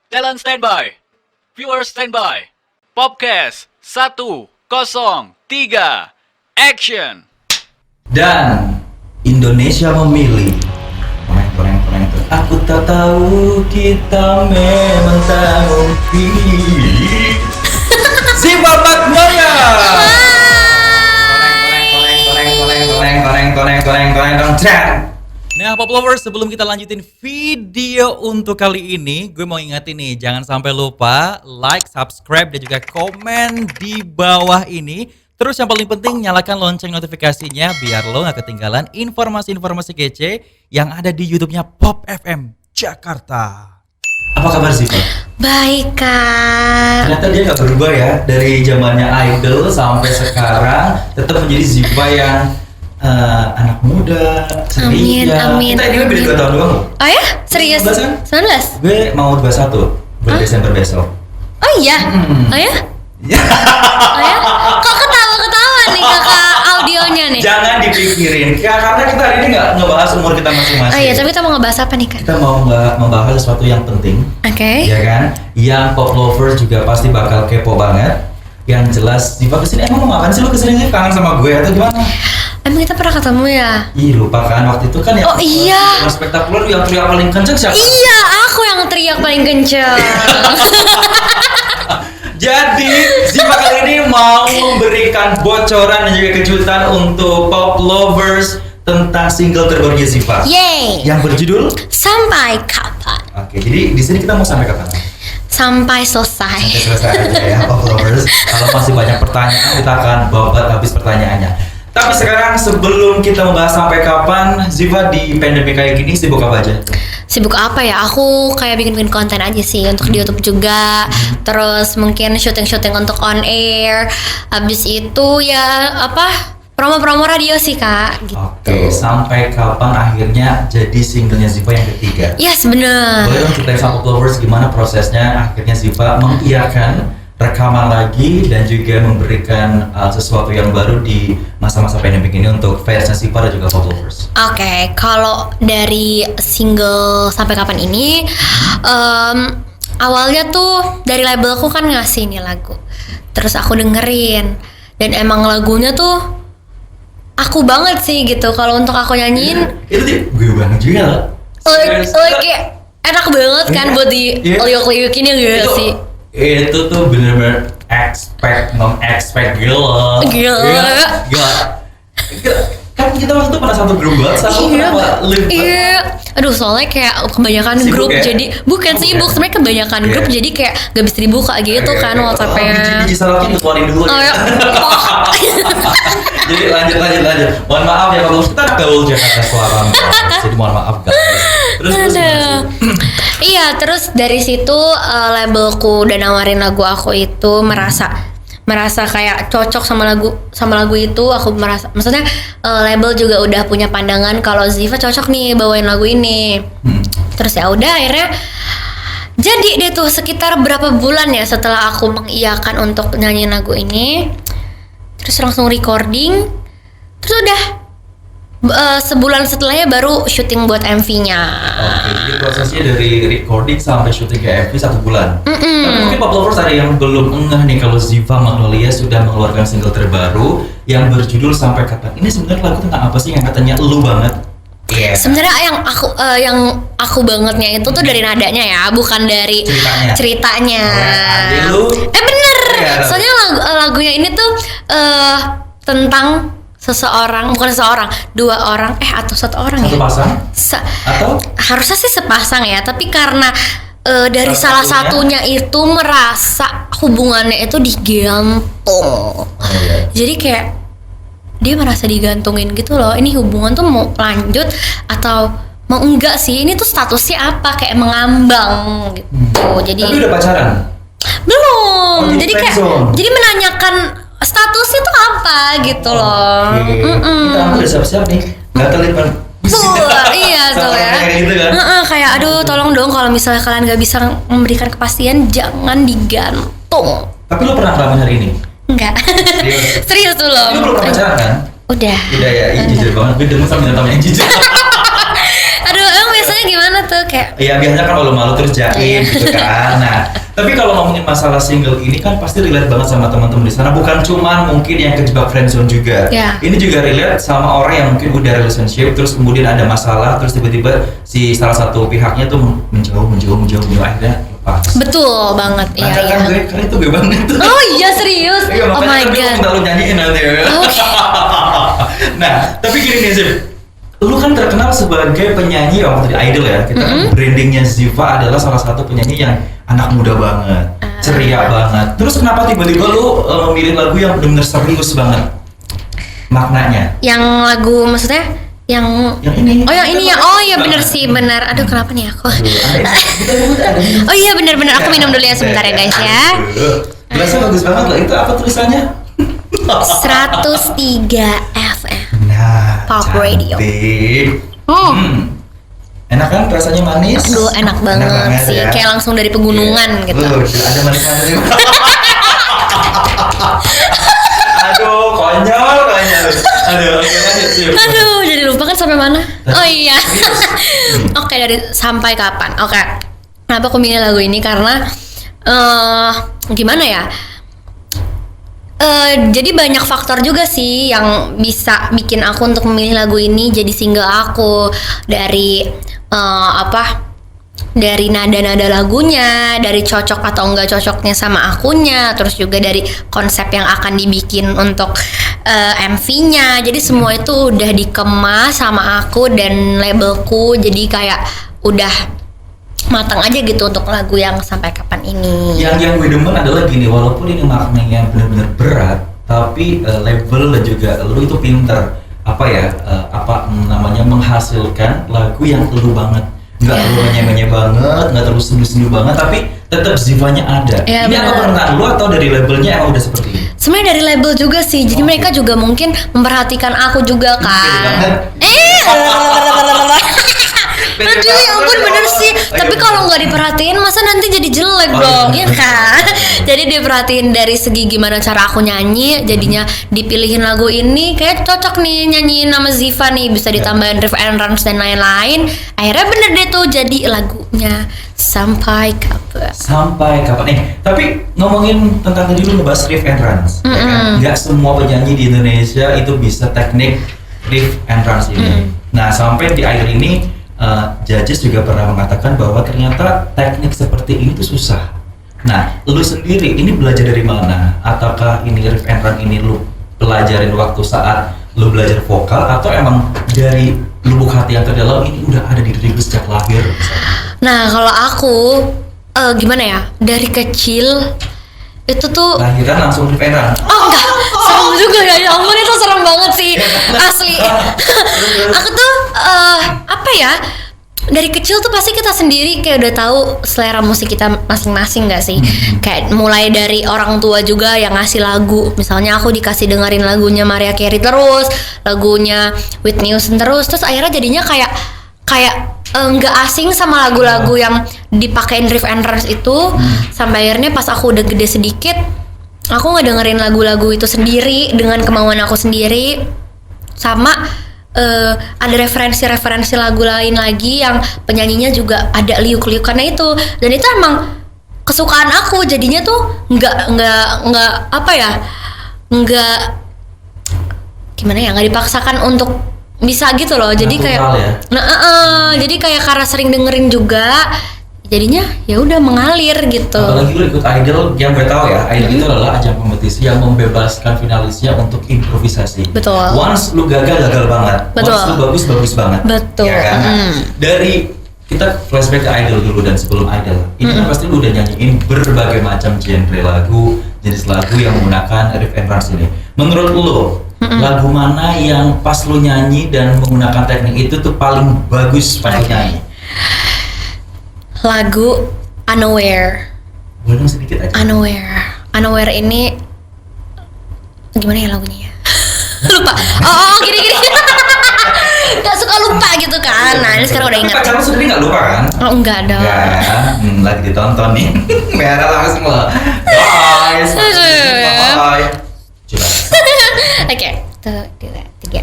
Talent standby. Viewers standby. Popcast 103. Action. Dan Indonesia memilih. Koreng. Aku tak tahu kita memang tak mungkin. Ziva Magnolia. Koreng. Nah, Pop Lovers, sebelum kita lanjutin video untuk kali ini, gue mau ingetin nih, jangan sampai lupa like, subscribe, dan juga komen di bawah ini. Terus yang paling penting, nyalakan lonceng notifikasinya biar lo gak ketinggalan informasi-informasi kece yang ada di YouTube-nya Pop FM Jakarta. Apa kabar Ziva? Baik, Kak. Ternyata dia gak berubah ya, dari zamannya Idol sampai sekarang tetap menjadi Ziva yang anak muda, ceria. Amin. Kita ini beda 2 tahun doang loh. Oh ya? Serius? 19 kan? 19? Gue mau 21 bulan Desember besok. Oh iya? Oh ya? Oh ya? Kok ketawa-ketawa nih kakak audionya nih? Jangan dipikirin, karena kita hari ini nggak ngebahas umur kita masing-masing. Oh iya, tapi kita mau ngebahas apa nih, Kak? Kita mau membahas sesuatu yang penting, Oke. ya kan? Yang Pop Lovers juga pasti bakal kepo banget. Yang jelas, Ziva kesini, emang mau ngapain sih lu kesini? Kangen sama gue atau gimana? Emang kita pernah ketemu ya? Ih, lupa kan waktu itu kan ya. Oh iya. Yang spektakuler yang teriak paling kenceng siapa? Iya, aku yang teriak paling kenceng. Jadi, Ziva kali ini mau memberikan bocoran dan juga kejutan untuk Pop Lovers tentang single terbarunya Ziva. Yeay. Yang berjudul Sampai kapan? Oke, jadi di sini kita mau sampai kapan? Sampai selesai. Sampai selesai aja ya, Pop Lovers. Kalau masih banyak pertanyaan, kita akan babat habis pertanyaannya. Tapi sekarang sebelum kita membahas sampai kapan, Ziva di pandemi kayak gini sibuk apa aja? Sibuk apa ya? Aku kayak bikin konten aja sih untuk di YouTube juga. Terus mungkin syuting untuk on air. Habis itu ya promo-promo radio sih, Kak. Gitu. Oke, sampai kapan akhirnya jadi singlenya Ziva yang ketiga? Yes, bener. Boleh dong ceritain sama Pop Lovers gimana prosesnya akhirnya Ziva mengiyakan rekaman lagi dan juga memberikan sesuatu yang baru di masa-masa pandemi ini untuk fansnya Ziva dan juga Pop Lovers. Oke, kalau dari single Sampai Kapan ini awalnya tuh dari label aku kan ngasih nih lagu. Terus aku dengerin dan emang lagunya tuh aku banget sih gitu. Kalau untuk aku nyanyiin Itu dia, gue banget juga lah. kayak enak banget kan buat di liuk-liukin ya gak sih? Itu tuh bener-bener non-expect gila. Kan kita waktu itu pernah satu grup banget sama Iya. Aduh, soalnya kayak kebanyakan Sibuk grup ya? jadi bukan sibuk, sebenarnya kebanyakan grup Iya. jadi kayak gak bisa dibuka gitu kan WhatsApp-nya. Biji salakin keluarin dulu Oh, ya. ya. Jadi lanjut. Mohon maaf ya kalau kita anak gaul Jakarta Selatan. Jadi mohon maaf guys. Terus. Iya, terus dari situ labelku udah nawarin lagu aku itu merasa kayak cocok sama lagu itu. Aku merasa, maksudnya label juga udah punya pandangan kalau Ziva cocok nih bawain lagu ini. Terus ya udah akhirnya jadi deh tuh sekitar berapa bulan ya setelah aku mengiyakan untuk nyanyiin lagu ini. Terus langsung recording. Terus udah sebulan setelahnya baru syuting buat MV-nya. Oke, jadi prosesnya dari recording sampai syuting ke MV 1 bulan. Tapi mungkin Pop Lovers ada yang belum ngeh nih kalau Ziva Magnolia sudah mengeluarkan single terbaru yang berjudul Sampai Kapan. Ini sebenarnya lagu tentang apa sih yang katanya lu banget? Iya. Sebenarnya yang aku bangetnya itu tuh dari nadanya ya, bukan dari ceritanya. Bener. Iya, soalnya lagunya ini tuh tentang dua orang atau satu orang Satu ya. pasang? Atau? Harusnya sih sepasang ya, tapi karena dari salah satunya itu merasa hubungannya itu digantung. Iya. Jadi kayak dia merasa digantungin gitu loh. Ini hubungan tuh mau lanjut atau mau enggak sih? Ini tuh statusnya apa? Kayak mengambang gitu. Jadi Tapi udah pacaran? belum. Oh, jadi kayak jadi menanyakan statusnya tuh apa gitu loh. Kita udah siap-siap nih. Gatel kan. Iya tuh ya. Kayak gitu kan. Kayak aduh tolong dong kalau misalnya kalian gak bisa memberikan kepastian jangan digantung. Tapi lo pernah ngalamin hari ini? Enggak. Serius tuh loh. Lo belum pernah pacaran kan? Udah. Udah ya, jujur banget. Gue demen sama bintang yang jujur. Aduh, emang biasanya malunya gimana tuh kayak? Iya biasanya kan malu-malu terus jaim gitu kan. Nah, tapi kalau ngomongin masalah single ini kan pasti relate banget sama teman-teman di sana. Bukan cuman mungkin yang kejebak friendzone juga. Iya. Ini juga relate sama orang yang mungkin udah relationship terus kemudian ada masalah terus tiba-tiba si salah satu pihaknya tuh menjauh akhirnya lepas. Betul banget, Nah, iya. kan gue karena itu gue banget tuh. Oh iya serius? Iya, Oh makanya my kan gue god. minta lu nyanyiin nanti. Nah, tapi gini nih Zif, lu kan terkenal sebagai penyanyi waktu di Idol ya. Kita kan brandingnya Ziva adalah salah satu penyanyi yang anak muda banget, ceria banget. Terus kenapa tiba-tiba lu memilih lagu yang benar-benar serius banget maknanya? Yang lagu maksudnya yang ini. Oh yang ini ya. Oh iya bener sih, bener. Aduh kenapa nih aku? Oh iya bener-bener aku minum dulu ya sebentar ya guys ya. Gelasnya bagus banget loh. Itu apa tulisannya? 103 FM. Nah, Pop cantik. Radio. Enak kan rasanya manis? Aduh enak banget sih, ya. kayak langsung dari pegunungan gitu. Ada manis-manisnya. Aduh, konyol. Aduh, oke lanjut sih. Aduh, jadi lupa kan sampai mana? Oh iya. Oke, dari sampai kapan? Oke. Kenapa aku milih lagu ini? Karena gimana ya? Jadi banyak faktor juga sih yang bisa bikin aku untuk memilih lagu ini jadi single aku. Dari dari nada-nada lagunya, dari cocok atau enggak cocoknya sama akunya, terus juga dari konsep yang akan dibikin untuk MV-nya. Jadi semua itu udah dikemas sama aku dan labelku, jadi kayak udah matang aja gitu untuk lagu yang sampai kapan ini. Yang gue demen adalah gini, walaupun ini maknanya benar-benar berat, tapi label dan juga lu itu pinter namanya menghasilkan lagu yang lu banget. Nggak terlalu menye-menye banget, nggak terlalu sendu-sendu banget, tapi tetap Zivanya ada. Ya, ini benar. apa perenungan lu atau dari labelnya emang udah seperti ini? Sebenarnya dari label juga sih, jadi mereka juga mungkin memperhatikan aku juga kan. Aduh ya ampun bener sih. Tapi kalau nggak diperhatiin masa nanti jadi jelek dong, ya kan? Jadi diperhatiin dari segi gimana cara aku nyanyi, jadinya dipilihin lagu ini kayak cocok nih nyanyiin nama Ziva nih, bisa ditambahin riff and runs dan lain-lain. Akhirnya bener deh tuh jadi lagunya Sampai Kapan. Tapi ngomongin tentang tadi lu ngebahas riff and runs, ya kan? Nggak semua penyanyi di Indonesia itu bisa teknik riff and runs ini. Nah sampai di akhir ini judges juga pernah mengatakan bahwa ternyata teknik seperti ini tuh susah. Nah, lu sendiri ini belajar dari mana? Ataukah ini riff and run ini lu pelajarin waktu saat lu belajar vokal atau emang dari lubuk hati yang terdalam ini udah ada di diri lu sejak lahir? Nah kalau aku gimana ya, dari kecil itu tuh Lahiran langsung riff and run? oh enggak, serem juga ya ampun itu serem banget sih asli. Aku tuh apa ya, dari kecil tuh pasti kita sendiri kayak udah tahu selera musik kita masing-masing nggak sih? Kayak mulai dari orang tua juga yang ngasih lagu, misalnya aku dikasih dengerin lagunya Mariah Carey terus, lagunya Whitney Houston terus akhirnya jadinya kayak nggak asing sama lagu-lagu yang dipakein riff and runs itu. Sampai akhirnya pas aku udah gede sedikit, aku ngedengerin lagu-lagu itu sendiri dengan kemauan aku sendiri. Sama ada referensi lagu lain lagi yang penyanyinya juga ada liuk-liukannya itu, dan itu emang kesukaan aku. Jadinya tuh nggak apa ya, nggak gimana ya, nggak dipaksakan untuk bisa gitu loh. Jadi kayak jadi kayak karena sering dengerin juga, jadinya ya udah mengalir gitu. Apalagi lu ikut Idol, yang gue tahu ya, Idol itu adalah ajang kompetisi yang membebaskan finalisnya untuk improvisasi. Betul. Once lu gagal banget. Betul. Once lu bagus banget. Betul. Ya kan? Dari kita flashback ke Idol dulu dan sebelum Idol, ini kan pasti lu udah nyanyiin berbagai macam genre lagu, jenis lagu yang menggunakan riff and runs ini. Menurut lu, lagu mana yang pas lu nyanyi dan menggunakan teknik itu tuh paling bagus pas lu nyanyi? Lagu Unaware. Boleh dong sedikit aja. Unaware ini gimana ya lagunya ya? Lupa. Oh gini. Gak suka lupa gitu kan. Nah ini sekarang udah ingat. Pacar lu sendiri gak lupa kan? Oh enggak dong. Lagi ditonton nih. Merah langsung semua. Guys. Bye. Coba. Oke, 1, 2, 3.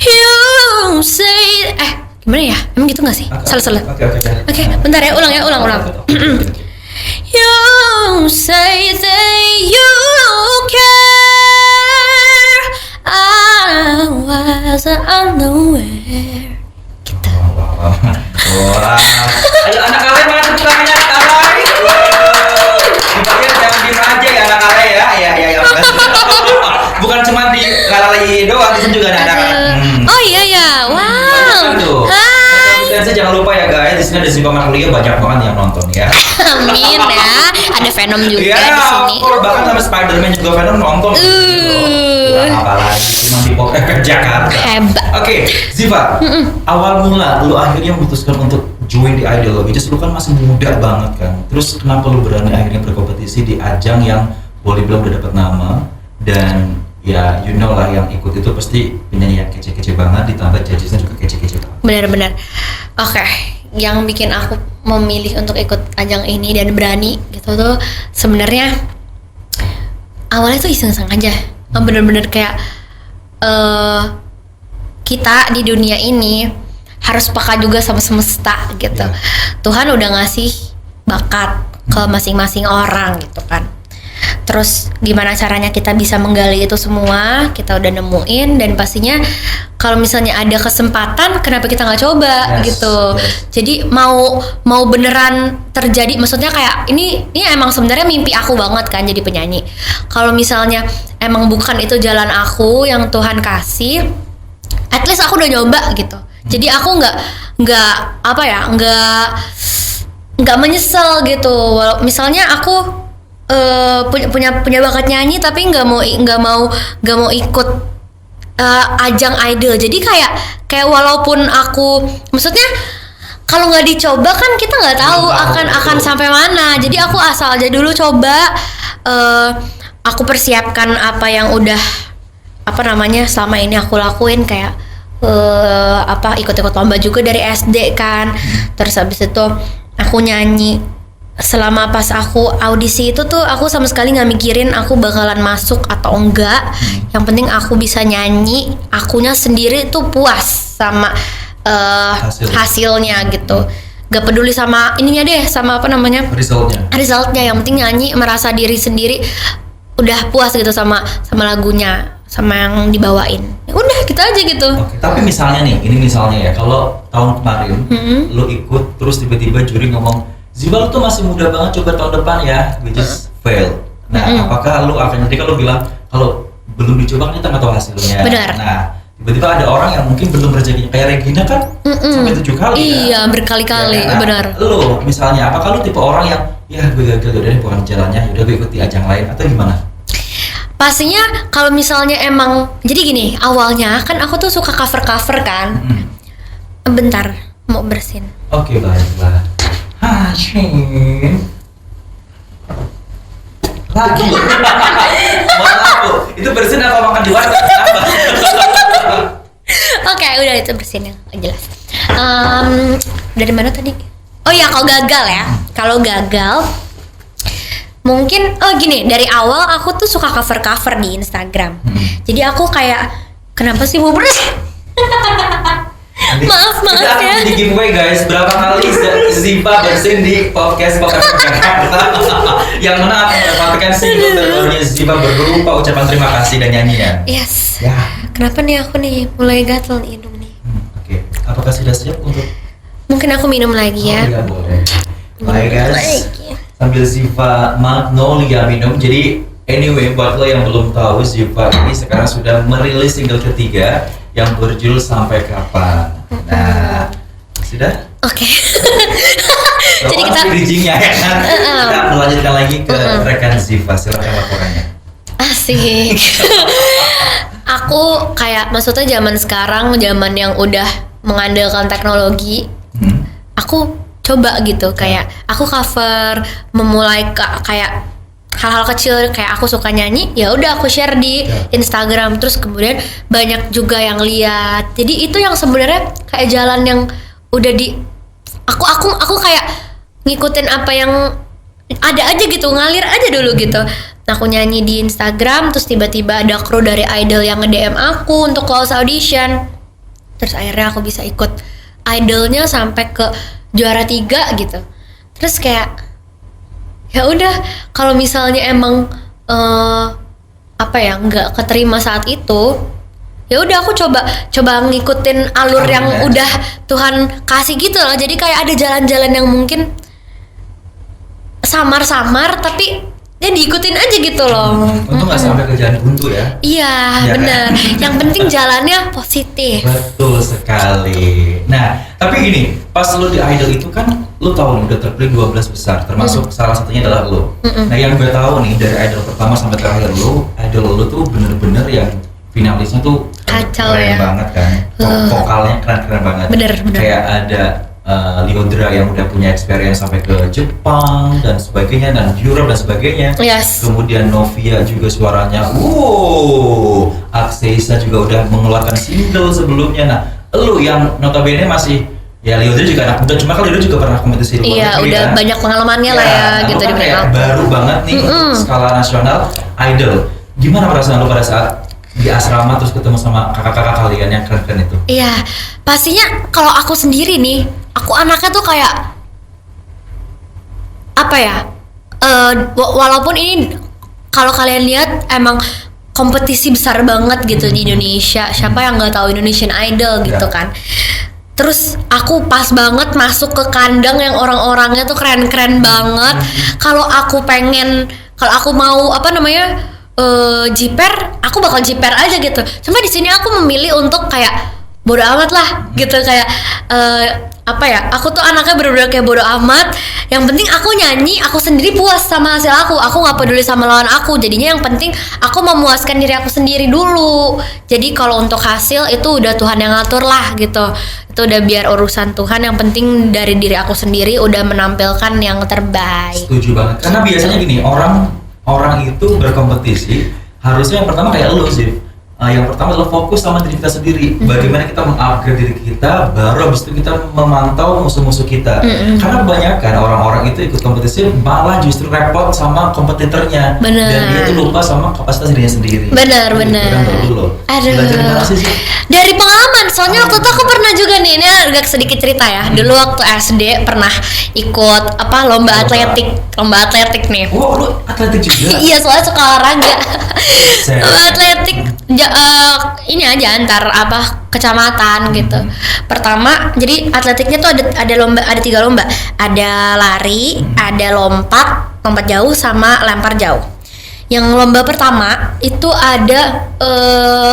You say Gimana ya? Emang gitu gak sih? Salah. Oke, bentar ya, ulang. You say that you care, I was unaware. Gitu. Wah. Ayo anak kalian mana tepuk tangannya kalian? Dipanggil jangan diem aja ya anak kalian ya. Ya. Bukan cuma di lalai doang, di sini juga ada anak-anak. Oh iya ya, wow. Hai. Dan jangan lupa ya guys, di sini ada Ziva Magnolia banyak banget yang nonton ya. Amin ya. Ada Venom juga Iya, di sini. bahkan sampai Spider-Man juga Venom nonton. Apalagi cuma di Pop Jakarta. Hebat. Oke, Ziva, awal mula lu akhirnya memutuskan untuk join di Idol, which is lu kan masih muda banget kan. Terus kenapa lu berani akhirnya berkompetisi di ajang yang boleh bilang udah dapat nama dan ya you know lah yang ikut itu pasti penyanyi yang kece-kece banget ditambah judgesnya juga kece-kece banget. Benar-benar. Oke, yang bikin aku memilih untuk ikut ajang ini dan berani gitu tuh sebenarnya awalnya tuh iseng-iseng aja. Bener-bener kayak kita di dunia ini harus peka juga sama semesta gitu. Tuhan udah ngasih bakat ke masing-masing orang gitu kan. Terus gimana caranya kita bisa menggali itu semua, kita udah nemuin, dan pastinya kalau misalnya ada kesempatan kenapa kita nggak coba gitu. Jadi mau beneran terjadi, maksudnya kayak ini emang sebenarnya mimpi aku banget kan jadi penyanyi. Kalau misalnya emang bukan itu jalan aku yang Tuhan kasih, at least aku udah nyoba gitu. Jadi aku nggak menyesal gitu. Misalnya aku punya bakat nyanyi tapi nggak mau ikut ajang Idol. Jadi kayak walaupun aku, maksudnya kalau nggak dicoba kan kita nggak tahu akan sampai mana. Jadi aku asal aja dulu coba. Aku persiapkan apa yang udah selama ini aku lakuin, kayak ikut-ikut lomba juga dari SD kan. Terus habis itu aku nyanyi. Selama pas aku audisi itu tuh aku sama sekali nggak mikirin aku bakalan masuk atau enggak. Yang penting aku bisa nyanyi, akunya sendiri tuh puas sama hasilnya gitu. Gak peduli sama ininya deh, sama resultnya. Yang penting nyanyi, merasa diri sendiri udah puas gitu sama lagunya, sama yang dibawain. Ya udah gitu aja gitu. Oke, tapi misalnya ya, kalau tahun kemarin lu ikut terus tiba-tiba juri ngomong, Ziva lu tuh masih muda banget, coba tahun depan ya, which is fail. Nah, apakah lu akan, jadi kalau bilang kalau belum dicoba kan kita nggak tahu hasilnya. Benar. Nah, tiba-tiba ada orang yang mungkin belum rezekinya, kayak Regina kan sampai 7 kali. Iya, berkali-kali, ya, benar. Lu misalnya, apakah lu tipe orang yang ya gue gagal, udah bukan jalannya, udah gue ikut di ajang lain atau gimana? Pastinya kalau misalnya emang, jadi gini, awalnya kan aku tuh suka cover kan. Bentar, mau bersin. Oke, baiklah. Lagi buat aku itu bersin apa makan di warteg apa? Oke, udah itu bersin yang jelas. Dari mana tadi? Oh ya, kalau gagal mungkin gini, dari awal aku tuh suka cover di Instagram. Jadi aku kayak, kenapa sih mau bersin? Maaf ya. Di giveaway guys, berapa kali Ziva bersin di podcast Jakarta yang mana akan mendapatkan single terbarunya Ziva berupa ucapan terima kasih dan nyanyian. Yes. Ya. Kenapa nih aku nih mulai gatel nih hidung nih? Oke. Apakah sudah siap untuk? Mungkin aku minum lagi ya. Iya boleh. Baik guys. Sambil Ziva Magnolia minum. Jadi anyway, buat lo yang belum tahu, Ziva ini sekarang sudah merilis single ketiga yang berjudul Sampai Kapan. Nah, sudah? Oke. Jadi kita bridging-nya ya kan. Kita melanjutkan lagi ke rekan Ziva, silakan laporannya. Asik. Aku kayak, maksudnya zaman sekarang, zaman yang udah mengandalkan teknologi, aku coba gitu, kayak aku cover, memulai kayak hal-hal kecil, kayak aku suka nyanyi, ya udah aku share di Instagram, terus kemudian banyak juga yang lihat. Jadi itu yang sebenarnya kayak jalan yang udah aku kayak ngikutin apa yang ada aja gitu, ngalir aja dulu gitu. Aku nyanyi di Instagram, terus tiba-tiba ada kru dari Idol yang nge-DM aku untuk close audition. Terus akhirnya aku bisa ikut idolnya sampai ke juara 3 gitu. Terus kayak ya udah, kalau misalnya emang nggak keterima saat itu, ya udah aku coba ngikutin alur yang udah Tuhan kasih gitu loh. Jadi kayak ada jalan-jalan yang mungkin samar-samar tapi ya diikutin aja gitu loh. Untung nggak sampai ke jalan buntu ya. Iya Ya benar. kan? Yang penting jalannya positif. Betul sekali. Nah, tapi gini, pas lu di Idol itu kan lu tahu nih udah terpilih 12 besar, termasuk salah satunya adalah lu. Nah, yang gue tahu nih dari Idol pertama sampai terakhir lu, Idol lu tuh bener-bener yang finalisnya tuh Kacau keren ya. banget kan. Vokalnya keren-keren banget. Bener. Kayak ada Lyodra yang udah punya experience sampai ke Jepang dan sebagainya, dan Europe dan sebagainya. Yes. Kemudian Novia juga suaranya, Akseisa juga udah mengeluarkan single sebelumnya. Nah, lu yang notabene masih, ya Lyodra juga anak muda, cuma kan Lyodra juga pernah kompetisi di luar Iya, negeri udah kan? banyak pengalamannya lah ya nah, gitu lu di kan kayak breakout. baru banget nih untuk skala nasional Idol. Gimana perasaan lu pada saat di asrama terus ketemu sama kakak-kakak kalian yang keren-keren itu? Iya, pastinya kalau aku sendiri nih, aku anaknya tuh kayak apa ya? Walaupun ini kalau kalian lihat emang kompetisi besar banget gitu di Indonesia. Siapa yang nggak tahu Indonesian Idol gitu kan? Terus aku pas banget masuk ke kandang yang orang-orangnya tuh keren-keren banget. Kalau aku mau jiper, aku bakal jiper aja gitu. Cuma di sini aku memilih untuk kayak bodo amat lah gitu, kayak aku tuh anaknya bener-bener kayak bodo amat. Yang penting aku nyanyi, aku sendiri puas sama hasil aku nggak peduli sama lawan aku. Jadinya yang penting aku memuaskan diri aku sendiri dulu. Jadi kalau untuk hasil itu udah Tuhan yang ngatur lah gitu. Itu udah biar urusan Tuhan, yang penting dari diri aku sendiri udah menampilkan yang terbaik. Setuju banget. Karena biasanya gini, orang itu berkompetisi harusnya yang pertama kayak lu sih. Yang pertama adalah fokus sama diri kita sendiri. Bagaimana kita mengupgrade diri kita, baru habis itu kita memantau musuh-musuh kita. Karena kebanyakan orang-orang itu ikut kompetisi malah justru repot sama kompetitornya. Bener. Dan dia tuh lupa sama kapasitas dirinya sendiri. Bener. Aduh. Belajar dari mana sih? Dari pengalaman, soalnya waktu itu aku pernah juga nih, ini agak sedikit cerita ya. Dulu waktu SD pernah ikut lomba atletik nih. Oh, lu atletik juga? Iya, soalnya suka olahraga. Lomba atletik ini aja antar kecamatan gitu. Pertama, jadi atletiknya tuh ada 3 lomba. Ada lari, ada lompat jauh sama lempar jauh. Yang lomba pertama itu ada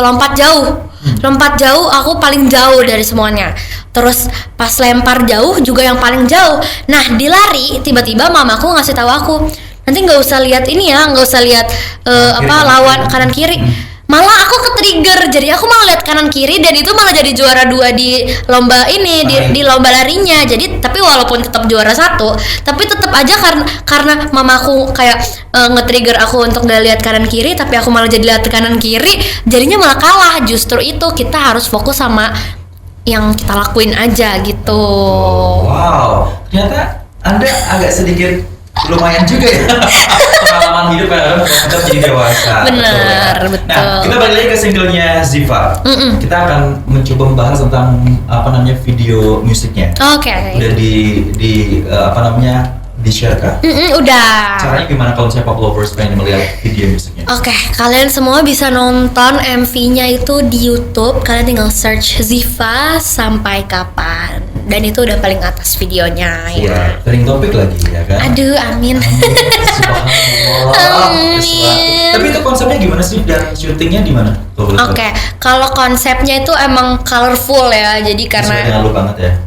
lompat jauh. Lompat jauh aku paling jauh dari semuanya. Terus pas lempar jauh juga yang paling jauh. Nah, di lari tiba-tiba mamaku ngasih tahu aku, nanti nggak usah lihat ini ya, nggak usah lihat lawan kanan kiri. Malah aku ke-trigger, jadi aku malah lihat kanan kiri, dan itu malah jadi juara 2 di lomba ini, di lomba larinya. Jadi tapi walaupun tetap juara 1, tapi tetap aja karena mamaku kayak nge-trigger aku untuk gak lihat kanan kiri, tapi aku malah jadi lihat kanan kiri, jadinya malah kalah. Justru itu kita harus fokus sama yang kita lakuin aja gitu. Wow, ternyata Anda agak sedikit lumayan juga ya pengalaman hidup yang jadi dewasa. Benar, betul. Nah, kita balik lagi ke singlenya Ziva. Kita akan mencoba membahas tentang video musiknya. Oke. Udah di-share kah? Udah. Caranya gimana kalau misalnya pop lovers pengen melihat video musiknya? Oke, kalian semua bisa nonton MV-nya itu di YouTube. Kalian tinggal search Ziva Sampai Kapan, dan itu udah paling atas videonya ya. Trending topik lagi ya kan? Aduh, amin. Subhanallah. Amin. Tapi itu konsepnya gimana sih, dan syutingnya di mana? Oke, kalau konsepnya itu emang colorful ya. Jadi Sesuai dengan karena lu banget ya.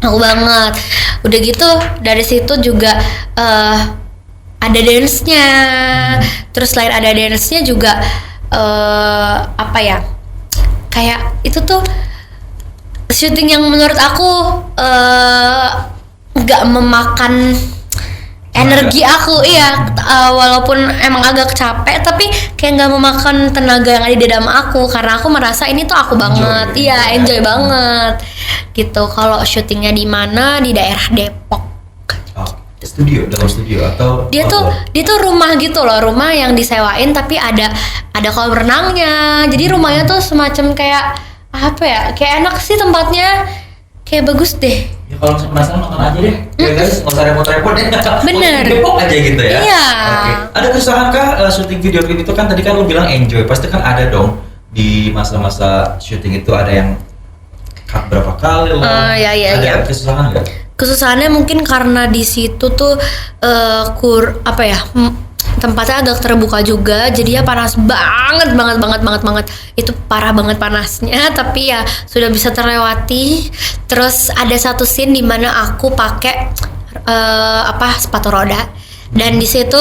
aku banget. Udah gitu dari situ juga ada dance-nya. Terus selain ada dance-nya juga kayak itu tuh syuting yang menurut aku nggak memakan energi aku. Iya, walaupun emang agak capek, tapi kayak nggak memakan tenaga yang ada di dalam aku, karena aku merasa ini tuh aku banget. Iya, enjoy banget gitu. Kalau syutingnya di mana? Di daerah Depok. Dalam studio atau Dia tuh rumah gitu loh, rumah yang disewain tapi ada kolam renangnya. Jadi rumahnya tuh semacam kayak kayak enak sih tempatnya. kayak bagus deh. Ya kalau penasaran nonton aja deh. Ya guys, nggak usah repot-repot deh. Bener. Depok aja gitu ya. Iya. Oke. Ada kesusahan kah syuting video klip itu? Kan tadi kan lu bilang enjoy. Pasti kan ada dong di masa-masa syuting itu ada yang cut berapa kali lah. Iya. Ada kesusahan nggak? Kesusahannya mungkin karena di situ tuh tempatnya agak terbuka juga, jadinya panas banget. Itu parah banget panasnya, tapi ya sudah bisa terlewati. Terus ada satu scene di mana aku pakai sepatu roda, dan di situ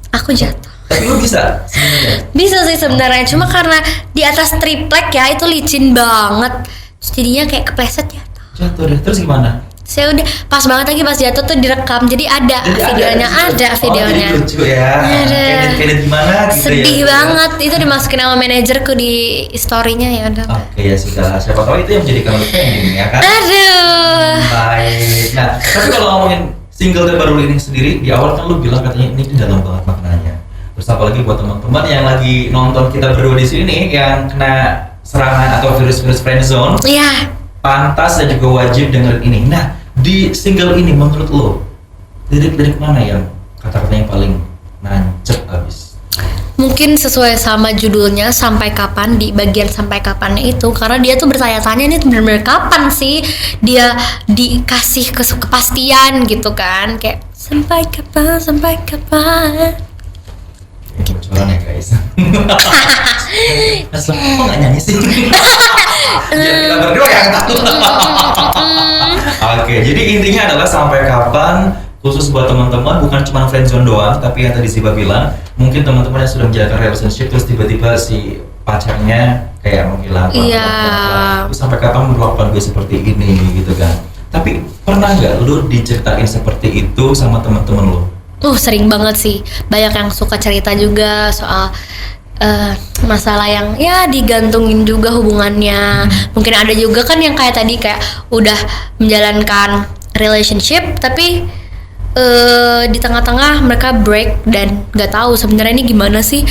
aku jatuh. Tapi lu bisa sebenarnya? Bisa sih sebenarnya, cuma karena di atas triplek ya itu licin banget, terus jadinya kayak kepleset Jatuh deh. Terus gimana? Saya udah pas banget lagi pas jatuh tuh direkam, jadi ada videonya. Jadi lucu ya. Edit gimana gitu. Sedih ya, banget itu dimasukin sama manajerku di story-nya, ya udah. Oke ya sudah, siapa tahu itu yang menjadikan lu trending ya kan. Aduh. Baik. Nah, tapi kalau ngomongin single terbaru ini sendiri, di awal kan lu bilang katanya ini dalam banget maknanya. Terus apalagi buat teman-teman yang lagi nonton kita berdua di sini yang kena serangan atau virus-virus friendzone. Iya. Pantas dan juga wajib dengerin ini. Nah, di single ini menurut lo lirik-lirik mana yang kata-katanya paling nancep abis? Mungkin sesuai sama judulnya, sampai kapan, di bagian sampai kapannya itu, karena dia tuh bertanya-tanya ini benar-benar kapan sih dia dikasih kepastian gitu kan, kayak sampai kapan. Bocoran ya guys. Asal kok nggak nyanyi sih? Biar kita berdua yang takut. Oke, jadi intinya adalah sampai kapan, khusus buat teman-teman, bukan cuma friendzone doang, tapi yang tadi Ziva bilang, mungkin teman-teman yang sudah menjalankan relationship terus tiba-tiba si pacarnya kayak menghilang. Iya. Terus sampai kapan melakukan gue seperti ini gitu kan? Tapi pernah nggak lu diceritain seperti itu sama teman-teman lu? Sering banget sih, banyak yang suka cerita juga soal masalah yang ya digantungin juga hubungannya. Mungkin ada juga kan yang kayak tadi kayak udah menjalankan relationship tapi di tengah-tengah mereka break dan nggak tahu sebenarnya ini gimana sih.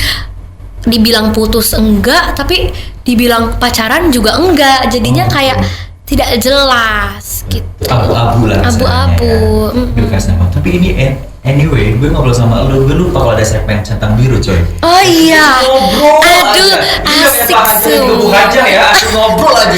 Dibilang putus enggak, tapi dibilang pacaran juga enggak, jadinya kayak tidak jelas gitu. Abu-abu lah. Abu-abu. Tapi ini anyway, gue ngobrol sama lu, gue lupa kalau ada segmen centang biru coy. Oh iya. Ngobrol aduh, aja. asik Gebuk aja ya, asik ngobrol aja.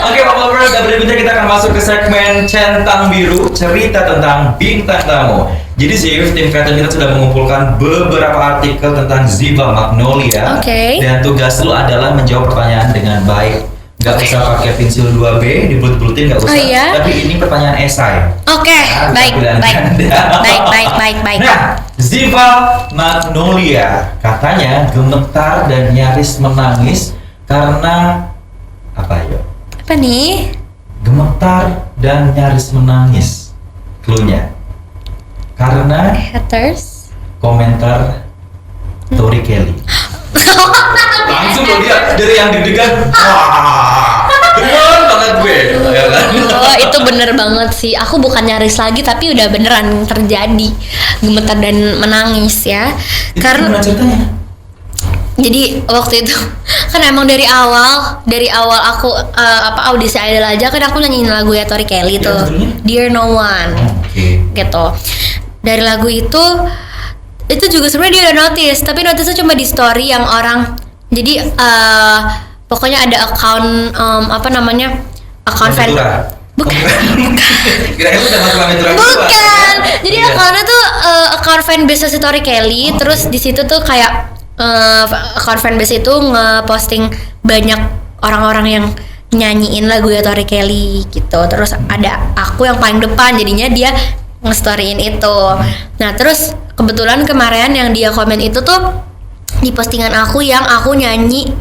Oke, Pak Lovers, berikutnya kita akan masuk ke segmen centang biru, cerita tentang bintang tamu. Jadi Ziv, tim kreatif kita sudah mengumpulkan beberapa artikel tentang Ziva Magnolia. Oke. Dan tugas lu adalah menjawab pertanyaan dengan baik. Gak usah pakai pensil 2B, dibulut-bulutin gak usah. Oh, iya? Tapi ini pertanyaan esai. Oke, Nah, baik. Nah, Ziva Magnolia katanya gemetar dan nyaris menangis karena apa ya? Apa nih? Gemetar dan nyaris menangis. Cluenya karena Haters. komentar Tori Kelly. Langsung lo dia dari yang deg-degan. Wah, bener banget gue. Ya kan? Oh, itu bener banget sih. Aku bukan nyaris lagi, tapi udah beneran terjadi gemetar dan menangis ya. Itu Karena gimana ceritanya? jadi waktu itu kan emang dari awal aku audisi Idol aja kan aku nyanyiin lagu ya Tori Kelly tuh, judulnya? Dear No One. Oke. Gitu. Dari lagu itu juga sebenarnya dia udah notice, tapi notice-nya cuma di story yang orang. Jadi pokoknya ada account account fan. Bukan. Kira-kira udah masuk Aventura Bukan. Jadi account-nya tuh account fanbase si Tori Kelly. Terus di situ tuh kayak account fanbase itu nge-posting banyak orang-orang yang nyanyiin lagu ya Tori Kelly gitu. Terus ada aku yang paling depan, jadinya dia nge-storyin itu. Nah terus kebetulan kemarin yang dia komen itu tuh di postingan aku yang aku nyanyi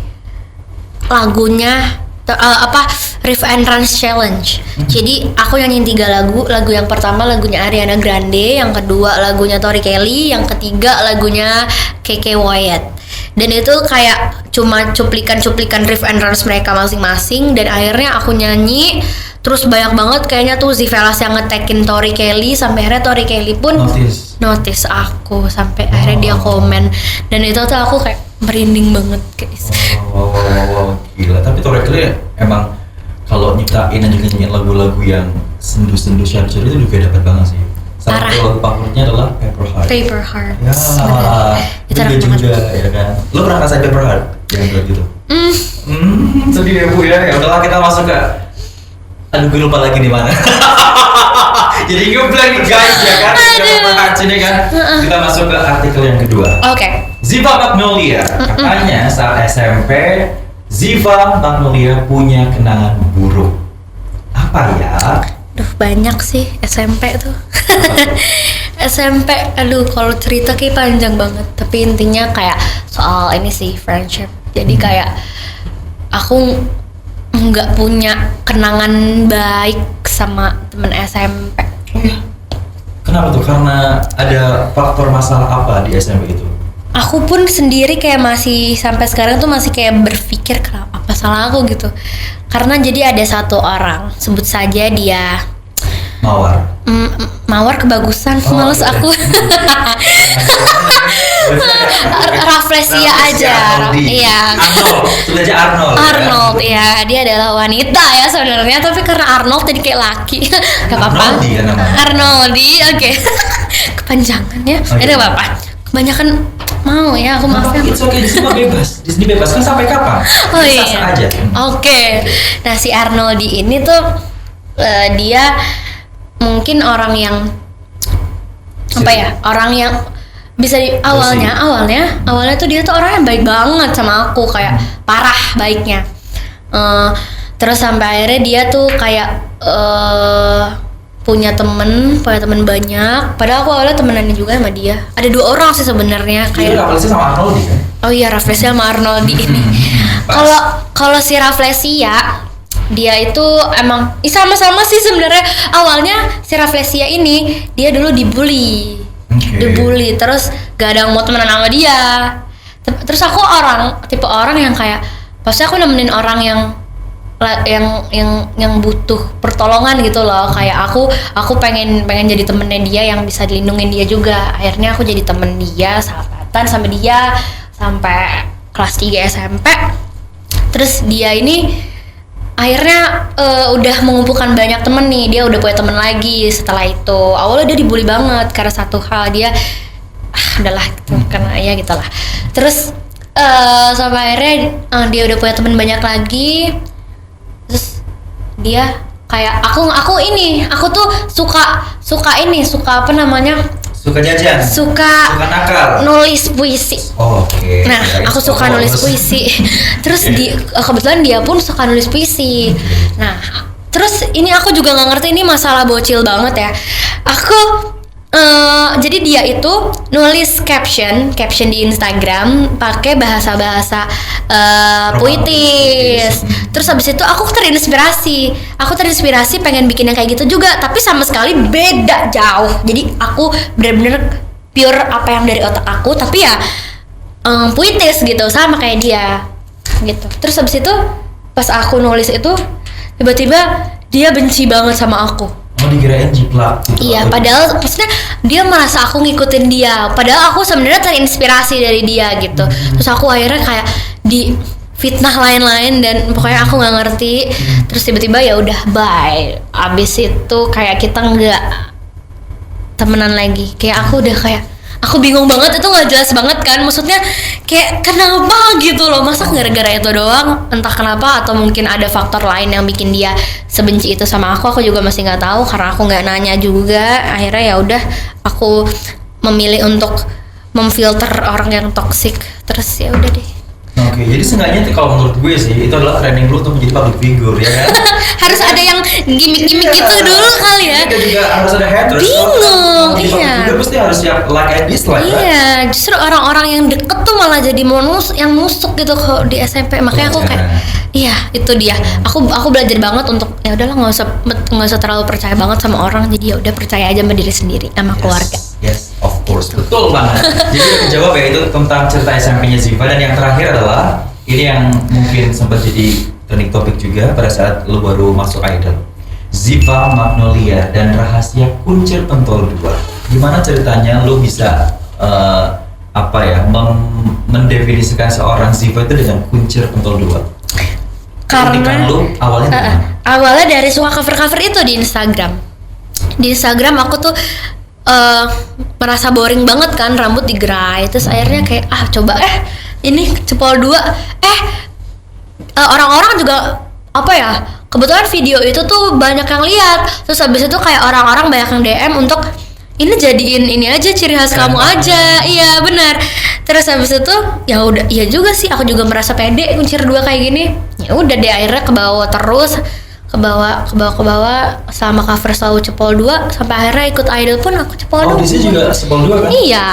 lagunya Riff and Runs Challenge. Jadi aku nyanyiin 3 lagu yang pertama lagunya Ariana Grande, yang kedua lagunya Tori Kelly, yang ketiga lagunya KK Wyatt. Dan itu kayak cuma cuplikan Riff and Runs mereka masing-masing, dan akhirnya aku nyanyi. Terus banyak banget kayaknya tuh Zivelas yang nge-tagin Tori Kelly, sampai akhirnya Tori Kelly pun notice aku, sampai akhirnya dia komen. Dan itu tuh aku kayak merinding banget guys. Wow, gila. Tapi Tori Kelly emang kalau nyiptain dan juga nyanyiin lagu-lagu yang sendu-sendu syar-syar itu juga dapat banget sih. Salah Parah. satu lagu favoritnya adalah Paper Heart. Paper Heart. Ya, Itu itu enak juga ya kan. Lo pernah ngerasain Paper Heart? Yang berat gitu. Sedih ya Bu ya. Ya udahlah kita masuk ke. Aduh gue lupa lagi di mana. Jadi ngeblank nih guys ya kan. Paper Heart ini kan. Kita masuk ke artikel yang kedua. Oke. Ziva Magnolia, katanya saat SMP, Ziva Magnolia punya kenangan buruk. Apa ya? Duh banyak sih SMP tuh. SMP, aduh kalau cerita kayak panjang banget. Tapi intinya kayak soal ini sih friendship. Jadi kayak aku nggak punya kenangan baik sama temen SMP. Oh ya? Kenapa tuh? Karena ada faktor masalah apa di SMP itu? Aku pun sendiri kayak masih sampai sekarang tuh masih kayak berpikir kenapa apa salah aku gitu. Karena jadi ada satu orang, sebut saja dia Mawar. Mawar kebagusan, Oh, males iya. aku. Rafflesia aja. Iya. Arnold, sudah aja Arnold. Arnold, ya dia adalah wanita ya sebenarnya, tapi karena Arnold jadi kayak laki, gak apa-apa. Arnoldi ya namanya. Arnoldi, oke. Kepanjangan ya, Oh, iya. ini gak apa-apa. Kebanyakan mau ya, aku maaf ya. It's okay, di sini mah bebas. Di sini bebas kan sampai kapan? Oh Bisa iya. aja. Oke. Nah si Arnoldi ini tuh dia mungkin orang yang apa ya? Orang yang bisa awalnya tuh dia tuh orang yang baik banget sama aku, kayak parah baiknya. Terus sampai akhirnya dia tuh kayak punya temen banyak. Padahal aku awalnya temenannya juga sama dia. Ada 2 orang sih sebenarnya Iya, kayak. Rafflesia sama Arnoldi kan? Oh iya, Rafflesia sama Arnoldi ini. Kalau si Rafflesia dia itu emang sama-sama sih sebenarnya. Awalnya si Rafflesia ini dia dulu dibully. Oke. Dibully terus gak ada yang mau temenan sama dia. Terus aku tipe orang yang kayak pasti aku nemenin orang yang butuh pertolongan gitu loh. Kayak aku pengen jadi temennya dia yang bisa dilindungin dia juga. Akhirnya aku jadi temen dia, sahabatan sama dia sampai kelas 3 SMP. Terus dia ini akhirnya udah mengumpulkan banyak temen nih. Dia udah punya temen lagi setelah itu. Awalnya dia dibully banget karena satu hal, dia adalah gitu, karena ya gitulah. Terus sampai akhirnya dia udah punya temen banyak lagi. Terus dia kayak aku tuh suka apa namanya, Suka jajan. suka nakal. nulis puisi. Oh, oke. Nah, Ya, aku suka nulis puisi. Terus kebetulan dia pun suka nulis puisi. Nah, terus ini aku juga nggak ngerti, ini masalah bocil banget ya. Aku jadi dia itu nulis caption di Instagram pakai bahasa puitis. Terus habis itu aku terinspirasi pengen bikin yang kayak gitu juga, tapi sama sekali beda jauh. Jadi aku bener-bener pure apa yang dari otak aku, tapi ya puitis gitu, sama kayak dia gitu. Terus habis itu pas aku nulis itu tiba-tiba dia benci banget sama aku. Oh, dikirain jiplak gitu. Iya, padahal maksudnya dia merasa aku ngikutin dia. Padahal aku sebenarnya terinspirasi dari dia gitu. Terus aku akhirnya kayak di fitnah lain-lain dan pokoknya aku nggak ngerti. Terus tiba-tiba ya udah bye. Abis itu kayak kita nggak temenan lagi. Kayak aku udah kayak aku bingung banget, itu nggak jelas banget kan, maksudnya kayak kenapa gitu loh, masa gara-gara itu doang, entah kenapa, atau mungkin ada faktor lain yang bikin dia sebenci itu sama aku juga masih nggak tahu karena aku nggak nanya juga. Akhirnya ya udah aku memilih untuk memfilter orang yang toksik, terus ya udah deh. Oke, jadi seenggaknya kalau menurut gue sih itu adalah training lu untuk menjadi public figure ya kan? Harus ada yang gimmick-gimmick gitu dulu kali ya. Dan juga harus ada haters. Bingung, Kalau iya. juga pasti harus siap like and dislike kan? Iya, justru orang-orang yang deket tuh malah jadi yang nusuk gitu kalau di SMP. Makanya aku kayak, iya itu dia. Aku belajar banget untuk ya udahlah nggak usah terlalu percaya banget sama orang. Jadi ya udah percaya aja sama diri sendiri, sama keluarga. Yes, of course, betul banget. Jadi udah kejawab ya itu tentang cerita SMP-nya Ziva. Dan yang terakhir adalah ini yang mungkin sempat jadi trending topik juga pada saat lu baru masuk Idol. Ziva Magnolia dan rahasia kuncir pentol 2. Gimana ceritanya lu bisa mendefinisikan seorang Ziva itu dengan kuncir pentol 2? Karena Keunikan lu awalnya gimana? awalnya dari suka cover-cover itu di Instagram. Di Instagram aku tuh merasa boring banget kan, rambut digerai. Terus akhirnya kayak coba ini cepol 2. Orang-orang juga apa ya? Kebetulan video itu tuh banyak yang lihat. Terus habis itu kayak orang-orang banyak yang DM untuk ini jadiin ini aja ciri khas kamu aja. Iya benar. Terus habis itu ya udah, iya juga sih, aku juga merasa pede kuncir 2 kayak gini. Ya udah deh, akhirnya ke bawah terus, ke bawah sama cover selalu cepol 2 sampai akhirnya ikut idol pun aku cepol 2. Oh, di sini juga cepol 2 kan? Iya,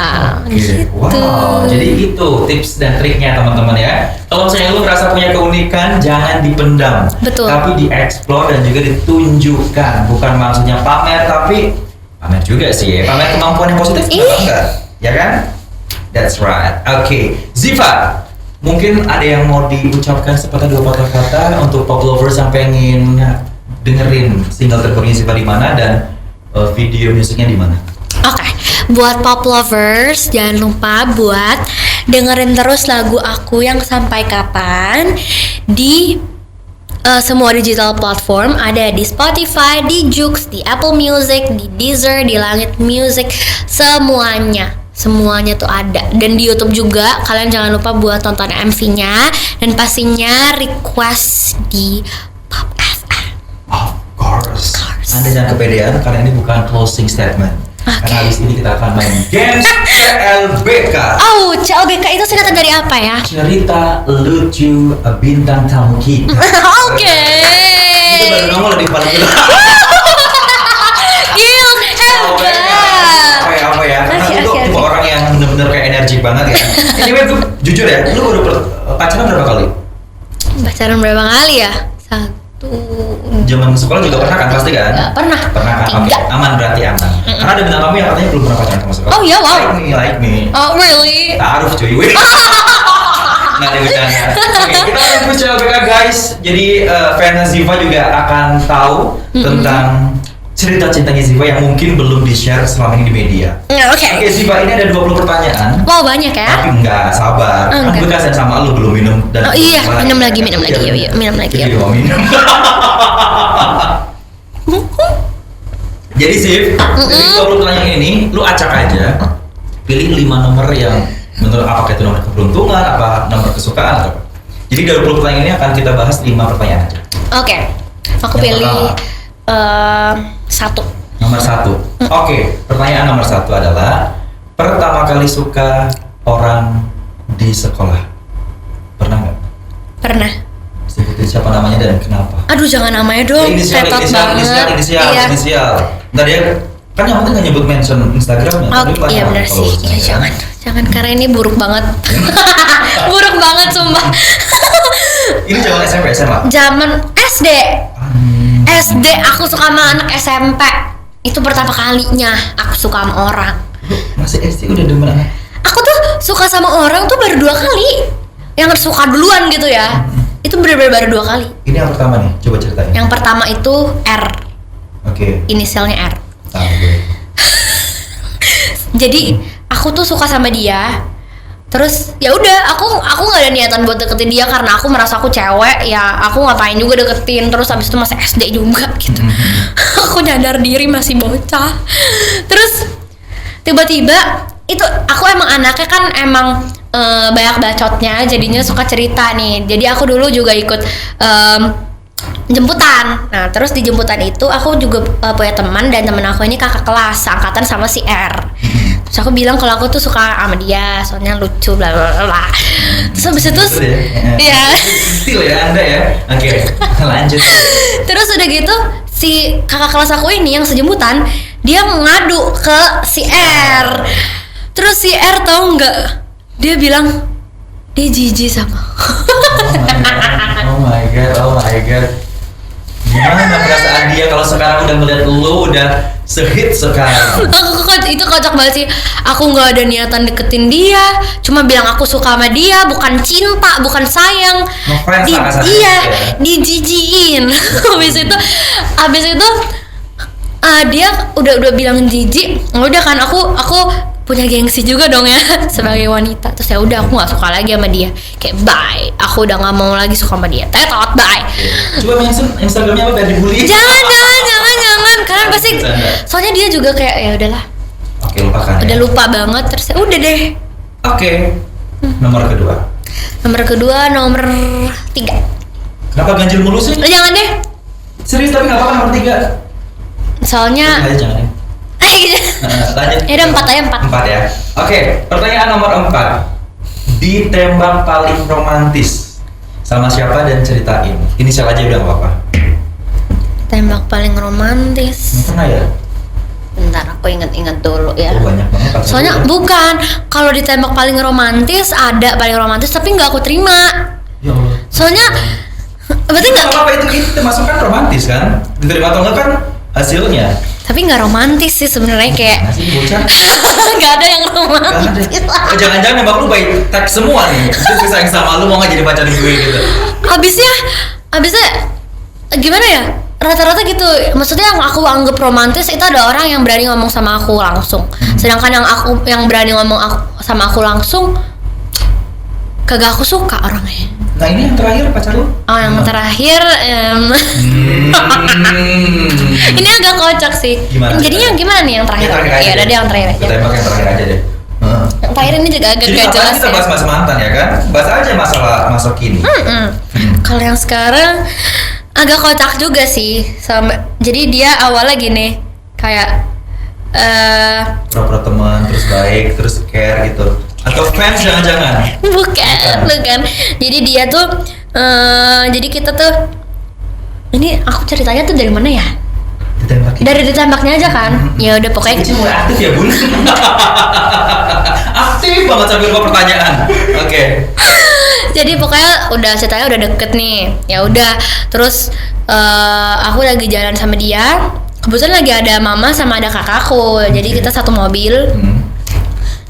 gitu. Wow, jadi itu tips dan triknya teman-teman ya. Kalau misalnya lu merasa punya keunikan, jangan dipendam. Betul. Tapi dieksplor dan juga ditunjukkan. Bukan maksudnya pamer, tapi pamer juga sih ya. Pamer kemampuan yang positif enggak? Ya kan? That's right. Oke, Ziva, mungkin ada yang mau diucapkan sepatah dua patah kata untuk pop lovers yang pengen dengerin single terbarunya Ziva di mana dan video musiknya di mana? Oke, buat pop lovers jangan lupa buat dengerin terus lagu aku yang Sampai Kapan di semua digital platform, ada di Spotify, di Joox, di Apple Music, di Deezer, di Langit Music, semuanya tuh ada. Dan di YouTube juga, kalian jangan lupa buat tonton MV-nya dan pastinya request di Pop FM. Of course. Anda jangan kepedean karena ini bukan closing statement. Karena habis ini kita akan main games CLBK. Oh, CLBK itu singkatan dari apa ya? Cerita lucu bintang tamu kita. Oke. Itu baru nongol di paling gila. Gil, hebat. Apa ya? Karena Oke, itu oke, tipe oke. orang yang bener-bener kayak energi banget ya. Anyway, gue jujur ya, lu baru pacaran berapa kali? Pacaran berapa kali ya? 1. Zaman sekolah juga pernah kan pasti kan? Nggak pernah. Pernah kan? Oke, 3. aman berarti aman. Karena ada bintang tamu yang katanya belum pernah pacaran sama sekolah. Oh iya, wow. Like me. Oh really? Taruh cuy. Nggak ada bercanda. Oke, kita akan push CLBK guys. Jadi fans Ziva juga akan tahu tentang cerita cintanya Ziva yang mungkin belum di-share selama ini di media. Oke. Oke Ziva, ini ada 20 pertanyaan. Wow, banyak ya? Tapi enggak, sabar. Kan Enggak. gue kasihan sama lu belum minum dan Oh iya, minum lagi. Iya, Yuk, minum lagi. Jadi Yuk. mau minum. Jadi Ziv, dari 20 pertanyaan ini, lu acak aja. Pilih 5 nomor yang menurut apakah itu nomor keberuntungan, apa nomor kesukaan atau apa. Jadi dari 20 pertanyaan ini akan kita bahas 5 pertanyaan aja. Oke. Aku Yang pilih pertama. 1. Nomor 1. Oke, pertanyaan nomor 1 adalah pertama kali suka orang di sekolah. Pernah nggak? Pernah. Sebutin siapa namanya dan kenapa? Aduh, jangan namanya dong. Tetot banget. Iya. Inisial. Ntar dia kan yang penting nggak nyebut mention Instagramnya. Oh, Tapi iya banyak benar sih. followersnya, Iya, kan? jangan karena ini buruk banget. Buruk banget sumpah. Ini zaman SMP SMA. Zaman SD. SD aku suka sama anak SMP. Itu pertama kalinya aku suka sama orang. Masih SD udah demen anak. Aku tuh suka sama orang tuh baru 2 kali. Yang suka duluan gitu ya. Itu bener-bener baru 2 kali. Ini yang pertama nih, coba ceritain. Yang pertama itu R. Oke. Inisialnya R. Tahu gue. Jadi aku tuh suka sama dia. Terus ya udah, aku nggak ada niatan buat deketin dia karena aku merasa aku cewek, ya aku ngapain juga deketin. Terus habis itu masih SD juga gitu. Aku nyadar diri masih bocah. Terus tiba-tiba itu aku emang anaknya kan emang banyak bacotnya, jadinya suka cerita nih. Jadi aku dulu juga ikut jemputan. Nah terus di jemputan itu aku juga punya teman, dan teman aku ini kakak kelas angkatan sama si R. Terus aku bilang kalau aku tuh suka sama dia soalnya lucu bla bla bla. Terus habis itu ya Still ya Anda ya. Oke, lanjut. terus udah gitu si kakak kelas aku ini yang sejemputan dia ngadu ke si R. Terus si R tahu nggak, dia bilang dia jijik sama Oh my god. Gimana perasaan dia kalau sekarang udah melihat lu udah sehit sekarang? itu kocak banget sih. Aku nggak ada niatan deketin dia, cuma bilang aku suka sama dia, bukan cinta, bukan sayang. Ngefans lah kasarnya Iya, gitu ya. dijijiin. habis itu dia udah bilang jijik. Udah kan aku punya gengsi juga dong ya sebagai wanita. Terus ya udah aku nggak suka lagi sama dia, kayak bye, aku udah nggak mau lagi suka sama dia, tetot, bye. Coba mention Instagramnya apa biar dibully. Jangan, karena pasti soalnya dia juga kayak ya udahlah, Oke, lupakan. udah Ya. lupa banget. Terus ya udah deh. Oke. Nomor kedua. Nomor 3. Kenapa ganjil mulu sih? Jangan deh, Serius tapi nggak apa-apa nomor 3. soalnya Ayo jangan ya. gitu. Lanjut. Ya udah 4 aja, 4. 4 ya. Oke, pertanyaan nomor 4. Ditembak paling romantis sama siapa dan ceritain. Inisial aja udah nggak apa-apa. Tembak paling romantis. Pernah ya? Bentar aku inget-inget dulu ya. Oh, banyak banget. pacar Soalnya lu ya. bukan, kalau ditembak paling romantis ada paling romantis tapi nggak aku terima. Ya Allah. Soalnya berarti Nggak nggak, apa-apa itu termasuk kan romantis kan? Diterima atau enggak kan hasilnya. tapi nggak romantis sih sebenarnya, kayak Masih bocah. nggak ada yang Nggak romantis. ada. Oh, jangan-jangan nembak lu baik teks semua nih. Terus sayang sama lu mau nggak jadi pacar gue gitu. Abisnya gimana ya? Rata-rata gitu. Maksudnya yang aku anggap romantis itu ada orang yang berani ngomong sama aku langsung. Sedangkan yang berani ngomong sama aku langsung kagak aku suka orangnya. Nah ini yang terakhir pacar lu? Oh, yang terakhir ini agak kocak sih. Gimana? Jadinya gimana nih yang terakhir? Aja Ya udah deh yang terakhir aja. Kita tembak yang terakhir aja deh. Yang terakhir ini juga agak Jadi gak ngapain jelas kita ya. bahas masa mantan ya kan? Bahas aja masalah masa kini. Kalau yang sekarang agak kocak juga sih. Jadi dia awalnya gini, kayak Pura-pura teman, terus baik, terus care gitu. Atau fans jangan-jangan? bukan. Jadi dia tuh jadi kita tuh, ini aku ceritanya tuh dari mana ya? Ditembakin. Dari ditembaknya aja kan. Ya udah pokoknya Kecil mulai aktif ya bun. Aktif banget sambil lupa pertanyaan. Oke. jadi pokoknya udah ceritanya udah deket nih. Ya udah, terus aku lagi jalan sama dia. Kebetulan lagi ada mama sama ada kakakku. Jadi kita satu mobil.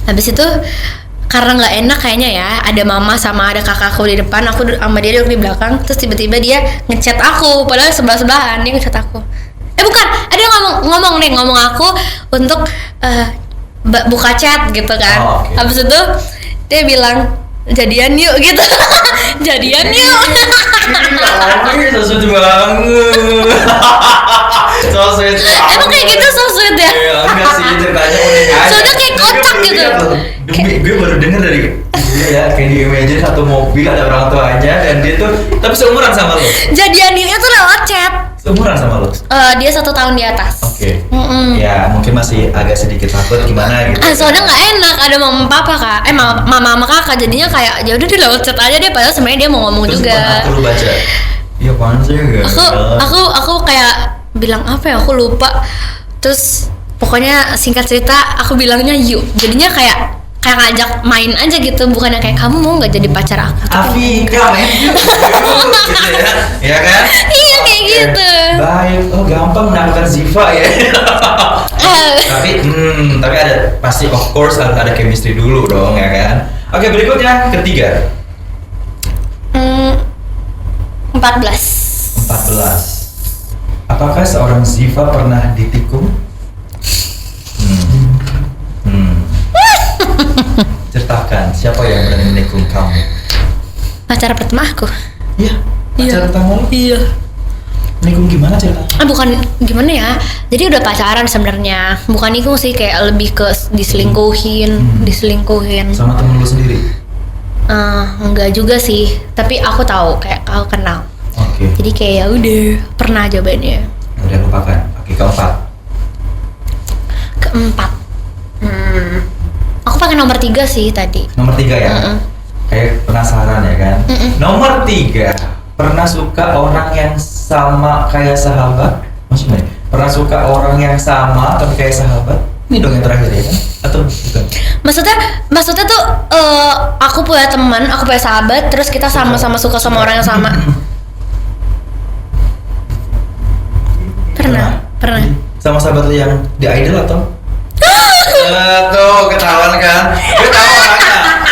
Habis itu karena nggak enak kayaknya ya, ada mama sama ada kakakku di depan, aku sama dia duduk di belakang. Terus tiba-tiba dia ngechat aku, padahal sebelah-sebelahan dia ngechat aku. Bukan, ada yang ngomong aku untuk buka chat gitu kan. Oh, oke. Habis itu dia bilang jadian yuk gitu. Jadian yuk. So sweet banget. So sweet. Emang kayak gitu so sweet ya? Iya, enggak sih ceritanya unik aja. Soalnya kayak Gue kocak baru gitu. lihat loh. Gue baru denger dari dia ya, kayak di imagine satu mobil ada orang tuanya dan dia tuh tapi seumuran sama lo. Jadian yuknya tuh lewat chat. Seumuran sama lo. Dia 1 tahun di atas. Oke. Mm-mm. Ya mungkin masih agak sedikit takut gimana gitu. Soalnya nggak enak ada mama papa kak, mama sama kakak, jadinya kayak ya udah di lewat chat aja deh, padahal sebenarnya dia mau ngomong Terus juga. apa lu baca? Iya apaan sih enggak? Aku kayak bilang apa ya, aku lupa. Terus pokoknya singkat cerita aku bilangnya yuk, jadinya kayak ngajak main aja gitu, bukannya kayak kamu mau nggak jadi pacar aku. Afika men gitu ya, ya kan? Iya kayak Oke. gitu. Baik, oh gampang menaklukkan Ziva ya. tapi ada pasti of course harus ada chemistry dulu dong ya kan. Oke berikutnya ketiga 14. 14. Apakah seorang Ziva pernah ditikung? Ceritakan siapa yang berani menikung kamu? Pacar pertama aku. Iya. Pacar pertama lu? Iya. Nikung gimana ceritanya? Bukan gimana ya, jadi udah pacaran sebenarnya, bukan nikung sih, kayak lebih ke diselingkuhin. Sama temen lu sendiri? Enggak juga sih, tapi aku tahu, kayak aku kenal. Oke. Jadi kayak ya udah pernah jawabannya. Udah lupakan. Oke, keempat. Aku pakai nomor 3 sih tadi. Nomor 3 ya? Kayak penasaran ya kan? Nomor 3, pernah suka orang yang sama kayak sahabat? Maksudnya, pernah suka orang yang sama tapi kayak sahabat? Ini dong yang terakhir ya kan? Atau bukan? Maksudnya tuh aku punya teman, aku punya sahabat, terus kita sama-sama suka sama orang yang sama. Pernah. Sama sahabat lu yang di Idol atau? Tuh ketahuan kan?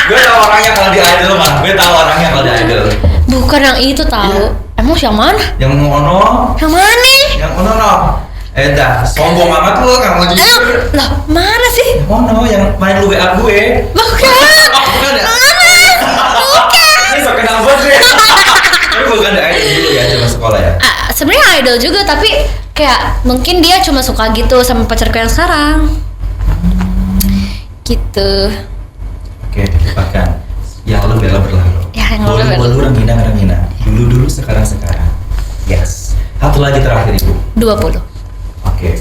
Gue tahu orangnya kalau di Idol mah. Gue tahu orangnya kalau di Idol. Bukan yang itu tahu. Emang yang mana? Yang ono? Yang mana nih? Yang ono no? Dah, sombong amat lu, gak mau jujur. Lah, mana sih? Mono yang main lu WA gue. Bukan. Bukan ya? Bukan. Ini sok kenal banget gue. Tapi bukan ada idol dulu ya, cuma sekolah ya? Sebenarnya idol juga, tapi kayak mungkin dia cuma suka gitu sama pacarku yang sekarang. Gitu. Oke, lupakan. Yang lalu bela berlalu. Ya, yang lalu bela. Bolu ranggina. Dulu sekarang. Yes. Satu lagi terakhir Ibu. 20. Oke.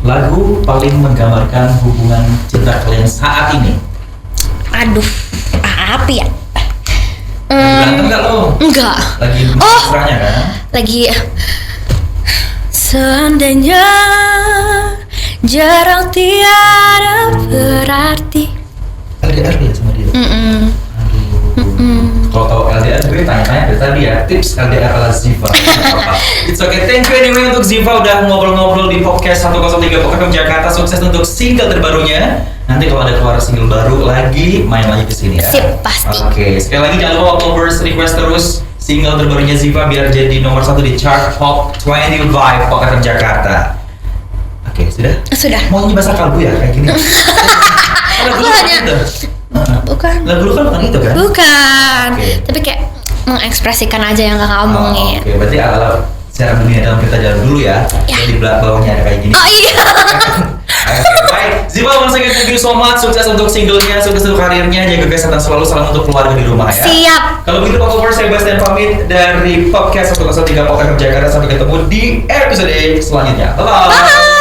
Lagu paling menggambarkan hubungan cinta kalian saat ini. Aduh, apa ya? Berantem nggak lo? Enggak. Lagi Oh. mesranya kan? Lagi seandainya jarang tiada berarti. LDR ya sama dia? Mm-mm. Aduh. Kalau tahu LDR gue tanya-tanya dari tadi ya, tips LDR ala Ziva. It's okay, thank you anyway untuk Ziva udah ngobrol-ngobrol di podcast 103 Podcast Jakarta. Sukses untuk single terbarunya. Nanti kalau ada keluar single baru lagi, main lagi ke sini ya. Sip, pasti. Oke, sekali lagi jangan lupa October's request terus single terbarunya Ziva biar jadi nomor 1 di chart Hot 20 Vibe Podcast Jakarta. Oke, sudah? Sudah. Mau nyoba kalbu ya kayak gini? Aku hanya bukan. Lagu lu kan bukan itu kan? Bukan. Oke. Tapi kayak mengekspresikan aja yang kakak omongin. Oke, berarti ala secara dunia dalam kita jalan dulu ya. Ya. Jadi bawahnya ada kayak gini. Oh iya. Oke, baik. Ziva, once again thank you so much. Sukses untuk singlenya, sukses untuk karirnya, jaga kesehatan selalu, salam untuk keluarga di rumah ya. Siap. Kalau begitu Pak Popers, saya Bastian pamit dari podcast 103 Podcast Jakarta. Sampai ketemu di episode selanjutnya. Bye-bye. Bye.